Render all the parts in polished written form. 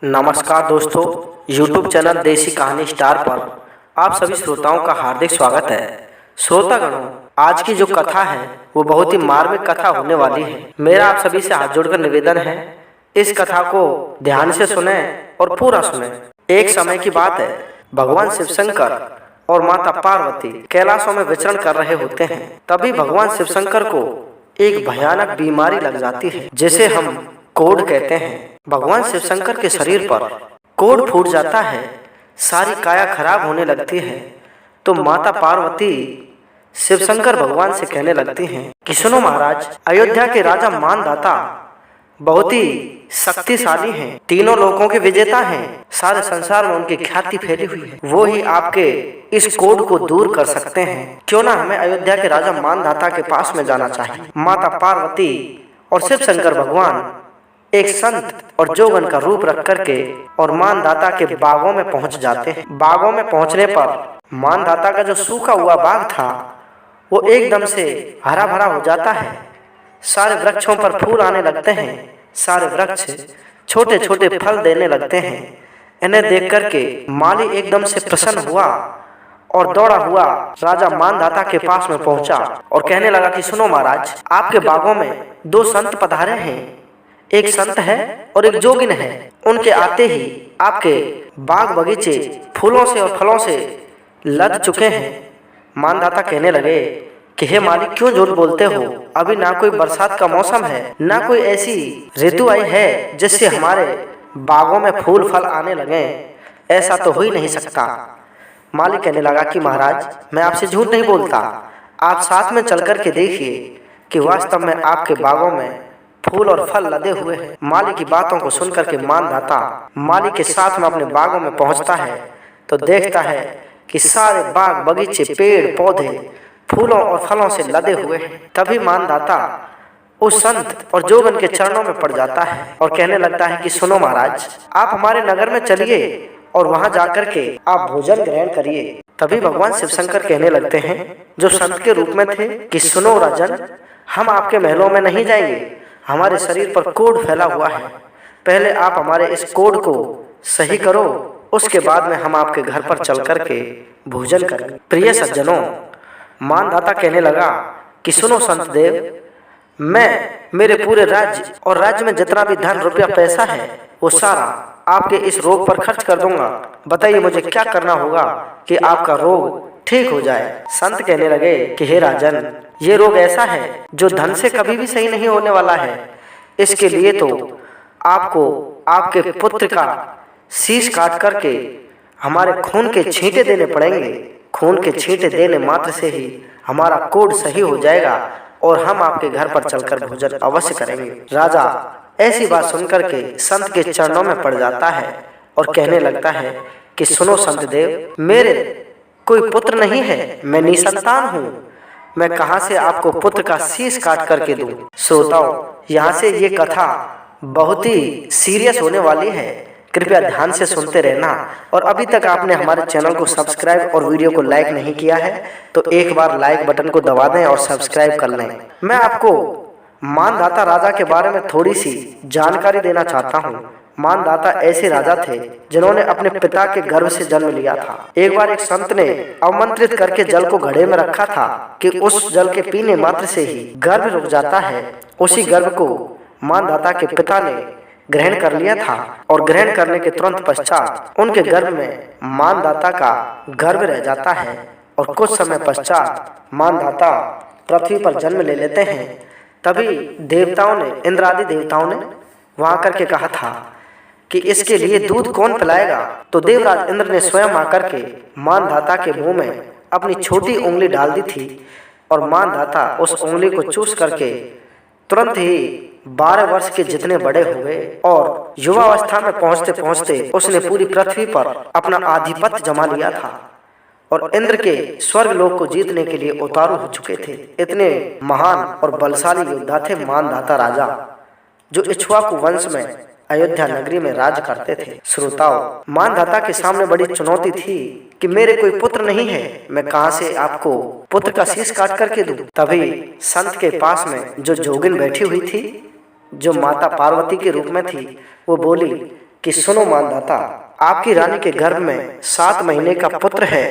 नमस्कार दोस्तों, YouTube channel देसी कहानी स्टार पर आप सभी श्रोताओं का हार्दिक स्वागत है। श्रोतागणों, आज की जो कथा है वो बहुत ही मार्मिक कथा होने वाली है। मेरा आप सभी से हाथ जोड़कर निवेदन है, इस कथा को ध्यान से सुने और पूरा सुने। एक समय की बात है, भगवान शिव शंकर और माता पार्वती कैलाशों में विचरण कर रहे होते हैं। तभी भगवान शिव शंकर को एक भयानक बीमारी लग जाती है, जिसे हम कोढ़ कहते हैं। भगवान शिव शंकर के शरीर पर कोढ़ फूट जाता है, सारी काया खराब होने लगती है। तो माता पार्वती शिव शंकर भगवान से कहने लगती हैं कि सुनो महाराज, अयोध्या के राजा मानदाता बहुत ही शक्तिशाली हैं, तीनों लोकों के विजेता हैं, सारे संसार में उनकी ख्याति फैली हुई है। वो ही आपके इस कोढ़ को दूर कर सकते हैं। क्यों ना हमें अयोध्या के राजा मानदाता के पास में जाना चाहिए। माता पार्वती और शिव शंकर भगवान एक संत और जोगन का रूप रख करके और मानदाता के बागों में पहुंच जाते हैं। बागों में पहुंचने पर मानदाता का जो सूखा हुआ बाग था वो एकदम से हरा भरा हो जाता है। सारे वृक्षों पर फूल आने लगते हैं, सारे वृक्ष छोटे छोटे फल देने लगते हैं। इन्हें देख करके माली एकदम से प्रसन्न हुआ और दौड़ा हुआ राजा मानदाता के पास में पहुंचा और कहने लगा कि सुनो महाराज, आपके बागों में दो संत पधारे हैं, एक संत है और एक जोगिन है। उनके आते ही आपके बाग बगीचे फूलों से और फलों से लद चुके हैं। मानदाता कहने लगे कि हे मालिक, क्यों झूठ बोलते हो? अभी ना कोई बरसात का मौसम है, ना कोई ऐसी ऋतु आई है जिससे हमारे बागों में फूल फल आने लगे। ऐसा तो हो ही नहीं सकता। मालिक कहने लगा कि महाराज, मैं आपसे झूठ नहीं बोलता, आप साथ में चल कर के देखिए कि वास्तव में आपके बागों में फूल और फल लदे हुए हैं। माली की बातों को सुनकर के मानदाता माली के साथ में अपने बागों में पहुंचता है तो देखता है कि सारे बाग बगीचे पेड़ पौधे फूलों और फलों से लदे हुए हैं। तभी मानदाता उस संत और जोगन के चरणों में पड़ जाता है और कहने लगता है कि सुनो महाराज, आप हमारे नगर में चलिए और वहां जाकर के आप भोजन ग्रहण करिए। तभी भगवान शिव शंकर कहने लगते हैं जो संत के रूप में थे कि सुनो राजन, हम आपके महलों में नहीं जाएंगे, हमारे शरीर पर कोढ़ फैला हुआ है, पहले आप हमारे इस कोढ़ को सही करो, उसके बाद में हम आपके घर पर चल करके भोजन करेंगे। प्रिय सज्जनों, मानदाता कहने लगा कि सुनो संत देव, मैं मेरे पूरे राज्य और राज्य में जितना भी धन रुपया पैसा है वो सारा आपके इस रोग पर खर्च कर दूंगा। बताइए मुझे क्या करना होगा कि आपका रोग ठीक हो जाए। संत कहने लगे कि हे राजन, ये रोग ऐसा है जो धन से कभी भी सही नहीं होने वाला है। इसके लिए तो आपको आपके पुत्र का शीश काट करके हमारे खून के छींटे देने पड़ेंगे। खून के छींटे देने मात्र से ही हमारा कोढ़ सही हो जाएगा और हम आपके घर पर चलकर भोजन अवश्य करेंगे। राजा ऐसी बात सुनकर के संत के चरणों में पड़ जाता है और कहने लगता है कि सुनो संत देव, मेरे कोई पुत्र नहीं है, मैं निसंतान हूँ, मैं कहाँ से आपको पुत्र का शीश काट करके दूं। श्रोताओं, यहाँ से ये कथा बहुत ही सीरियस होने वाली है, कृपया ध्यान से सुनते रहना। और अभी तक आपने हमारे चैनल को सब्सक्राइब और वीडियो को लाइक नहीं किया है तो एक बार लाइक बटन को दबा दें और सब्सक्राइब कर लें। मैं आपको मानदाता राजा के बारे में थोड़ी सी जानकारी देना चाहता हूँ। मानदाता ऐसे राजा थे जिन्होंने अपने पिता के गर्भ से जन्म लिया था। एक बार एक संत ने आमंत्रित करके जल को घड़े में रखा था कि उस जल के पीने मात्र से ही गर्भ रुक जाता है। उसी गर्भ को मानदाता के पिता ने ग्रहण कर लिया था और ग्रहण करने के तुरंत पश्चात उनके गर्भ में मानदाता का गर्भ रह जाता है और कुछ समय पश्चात मानदाता पृथ्वी पर जन्म ले लेते हैं। तभी देवताओं ने, इंद्रादि देवताओं ने वहां करके कहा था कि इसके लिए दूध कौन पिलाएगा। तो देवराज इंद्र ने स्वयं आकर के मानदाता के मुंह में अपनी छोटी उंगली डाल दी थी और मानदाता उस उंगली को चूस करके तुरंत ही 12 वर्ष के जितने बड़े हुए और युवावस्था में पहुंचते पहुंचते उसने पूरी पृथ्वी पर अपना आधिपत्य जमा लिया था और इंद्र के स्वर्ग लोक को जीतने के लिए उतारू हो चुके थे। इतने महान और बलशाली योद्धा थे मानदाता राजा, जो इक्ष्वाकु वंश में अयोध्या नगरी में राज करते थे। श्रोताओं, मानदाता के सामने बड़ी चुनौती थी कि मेरे कोई पुत्र नहीं है, मैं कहां से आपको पुत्र का शीश काट करके दूं। तभी संत के पास में जो जोगिन बैठी हुई थी, जो माता पार्वती के रूप में थी, वो बोली कि सुनो मानधाता, आपकी रानी के गर्भ में 7 महीने का पुत्र है।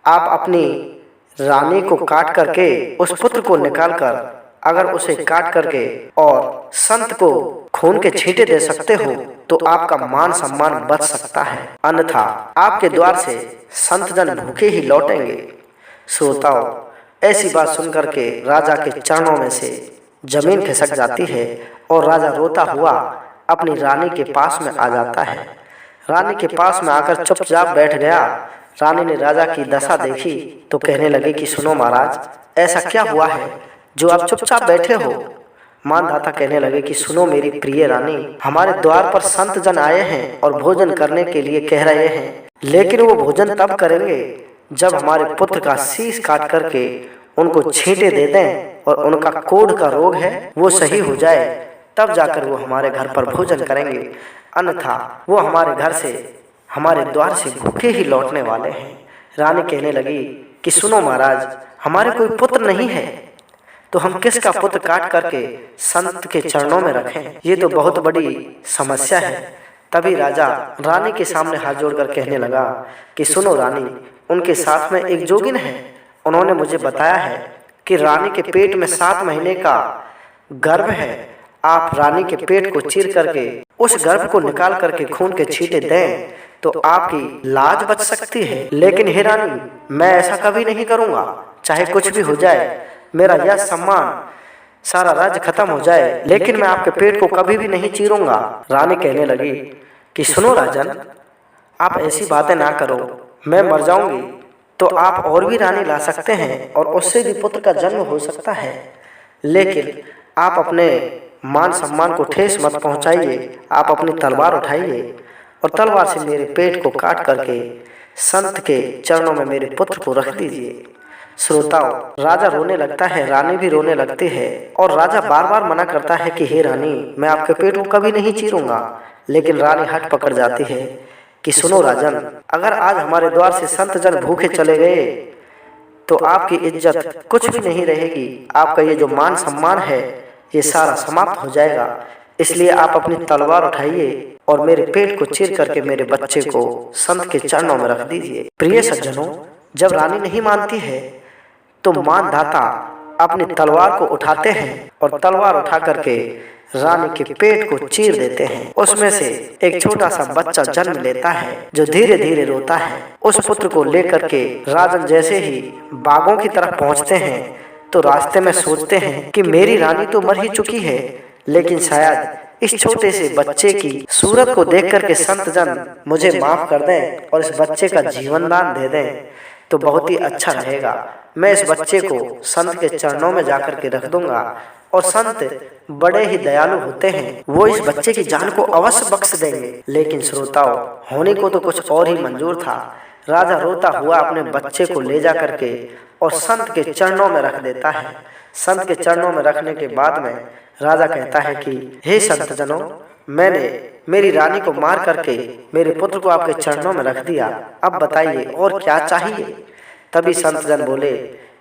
आप अपनी रानी को काट करके उस पुत्र को निकाल कर, अगर उसे काट करके और संत को खून के छींटे दे सकते हो तो आपका मान सम्मान बच सकता है, अन्यथा आपके द्वार से संत जन भूखे ही लौटेंगे। श्रोताओं, ऐसी बात सुनकर के राजा के चरणों में से जमीन खिसक जाती है और राजा रोता हुआ अपनी रानी के पास में आ जाता है। रानी के पास में आकर चुपचाप बैठ गया। रानी ने राजा की दशा देखी तो कहने लगी कि सुनो महाराज, ऐसा क्या हुआ है जो आप चुपचाप बैठे हो। मानधाता कहने लगे कि सुनो मेरी प्रिय रानी, हमारे द्वार पर संत जन आए हैं और भोजन करने के लिए कह रहे हैं, लेकिन वो भोजन तब करेंगे जब हमारे पुत्र का शीश काट करके उनको छींटे दे दें और उनका कोढ़ का रोग है वो सही हो जाए, तब जाकर वो हमारे घर पर भोजन करेंगे, अन्यथा वो हमारे घर से, हमारे द्वार से भूखे ही लौटने वाले हैं। रानी कहने लगी कि सुनो महाराज, हमारे कोई पुत्र नहीं है तो हम किसका पुत्र काट करके संत के चरणों में रखें, ये तो बहुत बड़ी समस्या है। तभी राजा रानी के सामने हाथ जोड़कर कहने लगा कि सुनो रानी, उनके साथ में एक जोगिन है, उन्होंने मुझे बताया है कि रानी के पेट में 7 महीने का गर्भ है। आप रानी के पेट को चीर करके उस गर्भ को निकाल करके खून के छींटे दें तो आपकी लाज बच सकती है। लेकिन हे रानी, मैं ऐसा कभी नहीं करूँगा, चाहे कुछ भी हो जाए, मेरा यह सम्मान, सारा राज्य खत्म हो जाए, लेकिन मैं आपके पेट को कभी भी नहीं चीरूंगा। रानी कहने लगी कि सुनो राजन, आप ऐसी बातें ना करो, मैं मर जाऊंगी तो आप और भी रानी ला सकते हैं और उससे भी पुत्र का जन्म हो सकता है, लेकिन आप अपने मान सम्मान को ठेस मत पहुंचाइए। आप अपनी तलवार उठाइए और तलवार से मेरे पेट को काट करके संत के चरणों में मेरे पुत्र को रख दीजिए। श्रोताओं, राजा रोने लगता है, रानी भी रोने लगती है और राजा बार बार मना करता है कि हे रानी, मैं आपके पेट को कभी नहीं चीरूंगा, लेकिन रानी हट पकड़ जाती है कि सुनो राजन, अगर आज हमारे द्वार से संत जन भूखे चले गए तो आपकी इज्जत कुछ भी नहीं रहेगी, आपका ये जो मान सम्मान है ये सारा समाप्त हो जाएगा। इसलिए आप अपनी तलवार उठाइए और मेरे पेट को चीर करके मेरे बच्चे को संत के चरणों में रख दीजिए। प्रिय सज्जनों, जब रानी नहीं मानती है तो मानधाता अपनी तलवार को उठाते हैं और तलवार उठा करके रानी के पेट को चीर देते हैं। उसमें से एक छोटा सा बच्चा जन्म लेता है जो धीरे धीरे रोता है। उस पुत्र को लेकर के राजन जैसे ही बागों की तरफ पहुंचते हैं तो रास्ते में सोचते हैं कि मेरी रानी तो मर ही चुकी है, लेकिन शायद इस छोटे से बच्चे की सूरत को देख करके संत जन मुझे माफ कर दें और इस बच्चे का जीवन दान दे दें तो बहुत ही अच्छा रहेगा। मैं इस बच्चे को संत के चरणों में जाकर के रख दूंगा और संत बड़े ही दयालु होते हैं, वो इस बच्चे की जान को अवश्य बख्श देंगे। लेकिन श्रोताओं, होने को तो कुछ और ही मंजूर था। राजा रोता हुआ अपने बच्चे को ले जा करके और संत के चरणों में रख देता है। संत के चरणों में रखने के बाद में राजा कहता है कि हे संत जनों, मैंने मेरी रानी को मार करके मेरे पुत्र को आपके चरणों में रख दिया, अब बताइए और क्या चाहिए। तभी संत जन बोले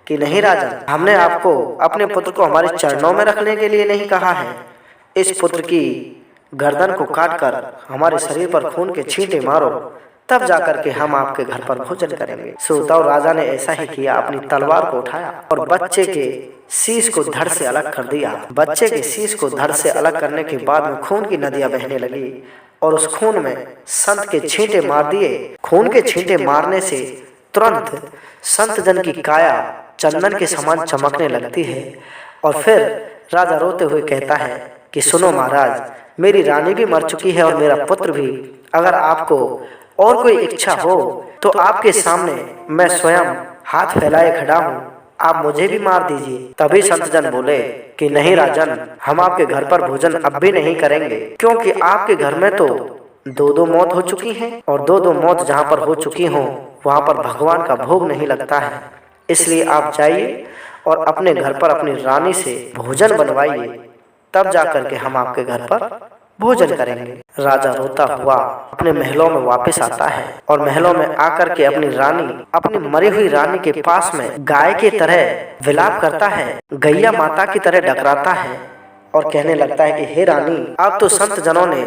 कि नहीं राजन, हमने आपको अपने पुत्र को हमारे चरणों में रखने के लिए नहीं कहा है, इस पुत्र की गर्दन को काटकर हमारे शरीर पर खून के छींटे मारो, तब जाकर के हम आपके घर पर भोजन करेंगे। श्रोताओं, राजा ने ऐसा ही किया, अपनी तलवार को उठाया और बच्चे के शीश को धड़ से अलग कर दिया। बच्चे के शीश को धड़ से अलग करने के बाद में खून की नदियां बहने लगी और उस खून में संत के छींटे मार दिए। खून के छींटे मारने से तुरंत संत जन की काया चंदन के समान चमकने लगती है और फिर राजा रोते हुए कहता है कि सुनो महाराज, मेरी रानी भी मर चुकी है और मेरा पुत्र भी, अगर आपको और कोई इच्छा हो तो आपके सामने मैं स्वयं हाथ फैलाए खड़ा हूँ, आप मुझे भी मार दीजिए। तभी संत जन बोले कि नहीं राजन, हम आपके घर पर भोजन अब भी नहीं करेंगे, क्योंकि आपके घर में तो 2 मौत हो चुकी हैं और 2 मौत जहाँ पर हो चुकी हों वहाँ पर भगवान का भोग नहीं लगता है। इसलिए आप जाइए और अपने घर पर अपनी रानी से भोजन बनवाइए, तब जाकर के हम आपके घर पर भोजन करेंगे। राजा रोता हुआ अपने महलों में वापस आता है और महलों में आकर के अपनी रानी, अपनी मरी हुई रानी के पास में गाय की तरह विलाप करता है, गैया माता की तरह डकराता है और कहने लगता है कि हे रानी, अब तो संत जनों ने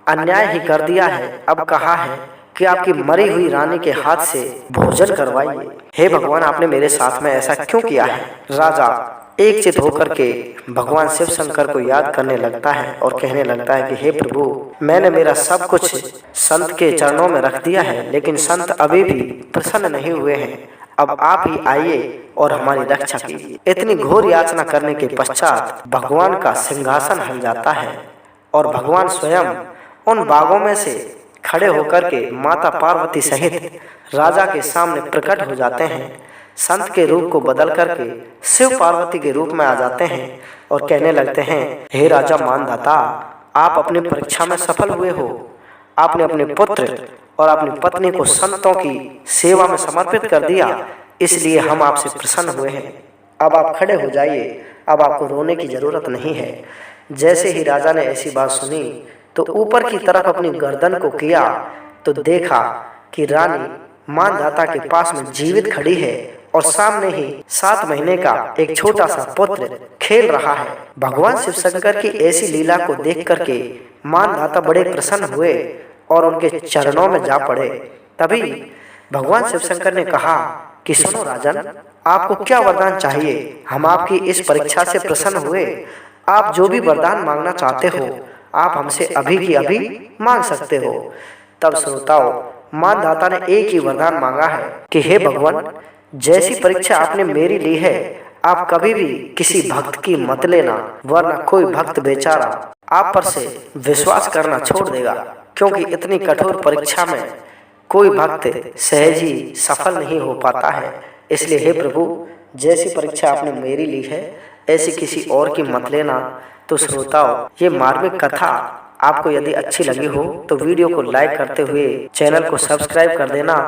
अन्याय ही कर दिया है। अब कहा है कि आपकी मरी हुई रानी के हाथ से भोजन करवाइए। हे भगवान, आपने मेरे साथ में ऐसा क्यों किया है? राजा एक चित होकर के भगवान शिव शंकर को याद करने लगता है और कहने लगता है कि हे प्रभु, मैंने मेरा सब कुछ संत के चरणों में रख दिया है, लेकिन संत अभी भी प्रसन्न नहीं हुए हैं। अब आप ही आइए और हमारी रक्षा कीजिए। इतनी घोर याचना करने के पश्चात भगवान का सिंहासन हिल जाता है और भगवान स्वयं उन बागों में से खड़े होकर के माता पार्वती सहित राजा के सामने प्रकट हो जाते हैं। संत के रूप को बदल करके शिव पार्वती के रूप में आ जाते हैं और कहने लगते हैं, हे राजा मानधाता, आप अपनी परीक्षा में सफल हुए हो। आपने अपने पुत्र और अपनी पत्नी को संतों की सेवा में समर्पित कर दिया, इसलिए हम आपसे प्रसन्न हुए हैं। अब आप खड़े हो जाइए, अब आपको रोने की जरूरत नहीं है। जैसे ही राजा ने ऐसी बात सुनी तो ऊपर की तरफ अपनी गर्दन को किया तो देखा कि रानी मानधाता के पास में जीवित खड़ी है और सामने ही 7 महीने का एक छोटा सा पुत्र खेल रहा है। भगवान शिव शंकर की ऐसी लीला को देख करके मानधाता बड़े प्रसन्न हुए और उनके चरणों में जा पड़े। तभी भगवान शिव शंकर ने कहा कि सुनो राजन, आपको क्या वरदान चाहिए? हम आपकी इस परीक्षा से प्रसन्न हुए। आप जो भी वरदान मांगना चाहते हो आप हमसे अभी की अभी मांग सकते हो। तब श्रोताओं, मानधाता ने एक ही वरदान मांगा है कि हे भगवान, जैसी परीक्षा आपने मेरी ली है, आप कभी भी किसी भक्त की मत लेना, वरना कोई भक्त बेचारा आप पर से विश्वास करना छोड़ देगा, क्योंकि इतनी कठोर परीक्षा में कोई भक्त सहज ही सफल नहीं हो पाता है। इसलिए हे प्रभु, जैसी परीक्षा आपने मेरी ली है ऐसी किसी और की मत लेना। तो श्रोताओं, ये मार्मिक कथा आपको यदि अच्छी लगी हो तो वीडियो को लाइक करते हुए चैनल को सब्सक्राइब कर देना।